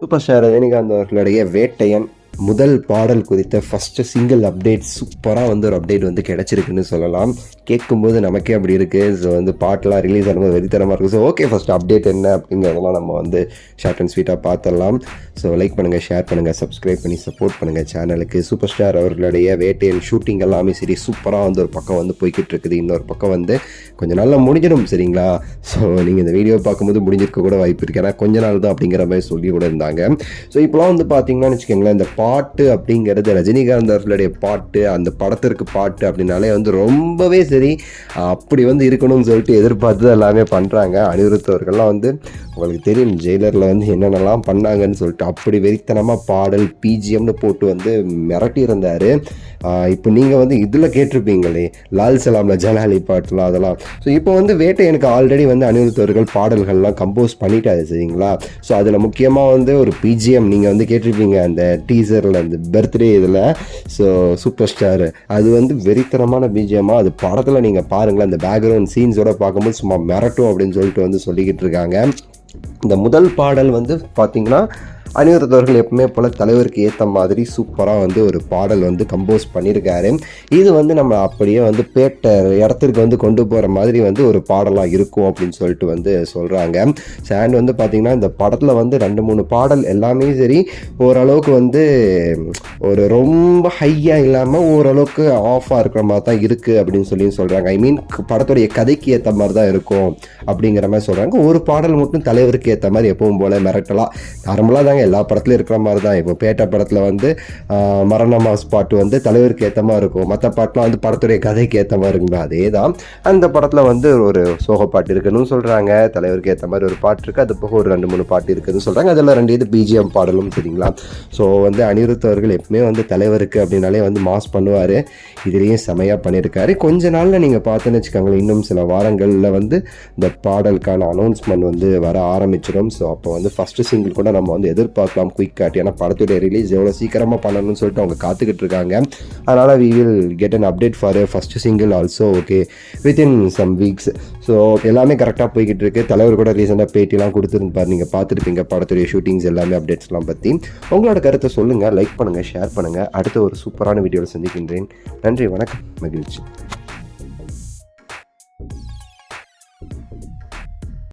Super star Rajinikanth அவர்களுடைய வேட்டையன் முதல் பாடல் குறித்த ஃபஸ்ட்டு சிங்கிள் அப்டேட் சூப்பராக வந்து ஒரு அப்டேட் வந்து கிடச்சிருக்குன்னு சொல்லலாம். கேட்கும்போது நமக்கே அப்படி இருக்குது. ஸோ வந்து பாட்டெலாம் ரிலீஸ் ஆகும்போது வெறித்தனமாக இருக்குது. ஸோ ஓகே, ஃபஸ்ட் அப்டேட் என்ன அப்படிங்கிறதெல்லாம் நம்ம வந்து ஷார்ட் அண்ட் ஸ்வீட்டாக பார்த்துடலாம். ஸோ லைக் பண்ணுங்கள், ஷேர் பண்ணுங்கள், சப்ஸ்கிரைப் பண்ணி சப்போர்ட் பண்ணுங்கள் சேனலுக்கு. சூப்பர் ஸ்டார் அவர்களுடைய வேட்டையன் ஷூட்டிங் எல்லாமே சரி சூப்பராக வந்து ஒரு பக்கம் வந்து போய்கிட்டு இருக்குது. இன்னொரு பக்கம் வந்து கொஞ்சம் நல்லா முடிஞ்சிடும், சரிங்களா? ஸோ நீங்கள் இந்த வீடியோ பார்க்கும்போது முடிஞ்சிருக்க கூட வாய்ப்பு இருக்குது. ஏன்னா கொஞ்ச நாள் தான் அப்படிங்கிற மாதிரி சொல்லி கூட இருந்தாங்க. ஸோ இப்போலாம் வந்து பார்த்தீங்கன்னா வச்சுக்கோங்களேன், இந்த பாட்டு அப்படிங்கிறது ரஜினிகாந்த் அவர்களுடைய பாட்டு, அந்த படத்திற்கு பாட்டு அப்படின்னாலே வந்து ரொம்பவே சரி அப்படி வந்து இருக்கணும்னு சொல்லிட்டு எதிர்பார்த்து எல்லாமே பண்ணுறாங்க. அனிருத் அவர்கள்லாம் வந்து உங்களுக்கு தெரியும் ஜெயிலரில் வந்து என்னென்னலாம் பண்ணாங்கன்னு சொல்லிட்டு அப்படி வெறித்தனமாக பாடல் பிஜிஎம்னு போட்டு வந்து மிரட்டி இருந்தார். இப்போ நீங்கள் வந்து இதில் கேட்டிருப்பீங்களே லால் சலாமில் ஜலாலி பாட்டுலாம் அதெல்லாம். ஸோ இப்போ வந்து வேட்டையனுக்கு ஆல்ரெடி வந்து அனிருத் அவர்கள் பாடல்கள்லாம் கம்போஸ் பண்ணிட்டாரு, சரிங்களா? ஸோ அதில் முக்கியமாக வந்து ஒரு பிஜிஎம் நீங்கள் வந்து கேட்டிருப்பீங்க அந்த டீசரில் அந்த பர்த்டே இதில். ஸோ சூப்பர் ஸ்டார் அது வந்து வெறித்தனமான பிஜிஎம்மாக அது படத்தில் நீங்கள் பாருங்களேன், அந்த பேக்ரவுண்ட் சீன்ஸோட பார்க்கும்போது சும்மா மிரட்டும் அப்படின்னு சொல்லிட்டு வந்து சொல்லிக்கிட்டு இருக்காங்க. இந்த முதல் பாடல் வந்து பார்த்தீங்கன்னா அனிருத் அவர்கள் எப்பவுமே போல் தலைவருக்கு ஏற்ற மாதிரி சூப்பராக வந்து ஒரு பாடல் வந்து கம்போஸ் பண்ணியிருக்காரு. இது வந்து நம்ம அப்படியே வந்து பேட்ட இடத்துக்கு வந்து கொண்டு போகிற மாதிரி வந்து ஒரு பாடலாக இருக்கும் அப்படின்னு சொல்லிட்டு வந்து சொல்கிறாங்க. சாண்ட் வந்து பார்த்திங்கன்னா இந்த படத்தில் வந்து 2-3 பாடல் எல்லாமே சரி ஓரளவுக்கு வந்து ஒரு ரொம்ப ஹையாக இல்லாமல் ஓரளவுக்கு ஆஃபாக இருக்கிற மாதிரி தான் இருக்குது அப்படின்னு சொல்லி சொல்கிறாங்க. ஐ மீன் படத்துடைய கதைக்கு ஏற்ற மாதிரி தான் இருக்கும் அப்படிங்கிற மாதிரி சொல்கிறாங்க. ஒரு பாடல் மட்டும் தலைவருக்கு ஏற்ற மாதிரி எப்பவும் போல் மிரட்டலாம் நார்மலாக தாங்க எல்லா படத்துலையும் இருக்கிற மாதிரி தான். இப்போ பேட்ட படத்தில் வந்து மரண மாஸ் பாட்டு வந்து தலைவருக்கு ஏற்ற மாதிரி இருக்கும், மற்ற பாட்டுலாம் வந்து படத்துடைய கதைக்கு ஏற்ற மாதிரி இருக்குங்களா, அதே தான். அந்த படத்தில் வந்து ஒரு சோக பாட்டு இருக்குன்னு சொல்கிறாங்க, தலைவருக்கு ஏற்ற மாதிரி ஒரு பாட்டு இருக்குது, அது போக ஒரு 2-3 பாட்டு இருக்குதுன்னு சொல்கிறாங்க. அதில் 2 இது பிஜிஎம் பாடலும், சரிங்களா? ஸோ வந்து அனிருத் அவர்கள் எப்பவுமே வந்து தலைவருக்கு அப்படின்னாலே வந்து மாஸ் பண்ணுவார். இதுலேயும் செமையாக பண்ணியிருக்காரு. கொஞ்ச நாளில் நீங்கள் பார்த்துன்னு வச்சுக்கோங்களேன், இன்னும் சில வாரங்களில் வந்து இந்த பாடலுக்கான அனௌன்ஸ்மெண்ட் வந்து வர ஆரம்பிச்சிடும். ஸோ அப்போ வந்து ஃபஸ்ட்டு சிங்கிள் கூட நம்ம வந்து எதிர்பார்க்கலாம் குயிக் காட். ஏன்னா படத்துடைய ரிலீஸ் எவ்வளோ சீக்கிரமாக பண்ணணும்னு சொல்லிட்டு அவங்க காத்துக்கிட்டு இருக்காங்க. அதனால் we will get an update for first single also okay within some weeks. So எல்லாமே கரெக்டாக போய்கிட்டு இருக்கு. தலைவர் கூட ரீசெண்டாக பேட்டிலாம் கொடுத்துருப்பார், நீங்கள் பார்த்துருப்பீங்க படத்துடைய ஷூட்டிங்ஸ் எல்லாமே அப்டேட்ஸ்லாம் பற்றி. உங்களோட கருத்தை சொல்லுங்கள், லைக் பண்ணுங்கள், ஷேர் பண்ணுங்கள். அடுத்த ஒரு சூப்பரான வீடியோவில் சந்திக்கின்றேன். நன்றி, வணக்கம், மகிழ்ச்சி.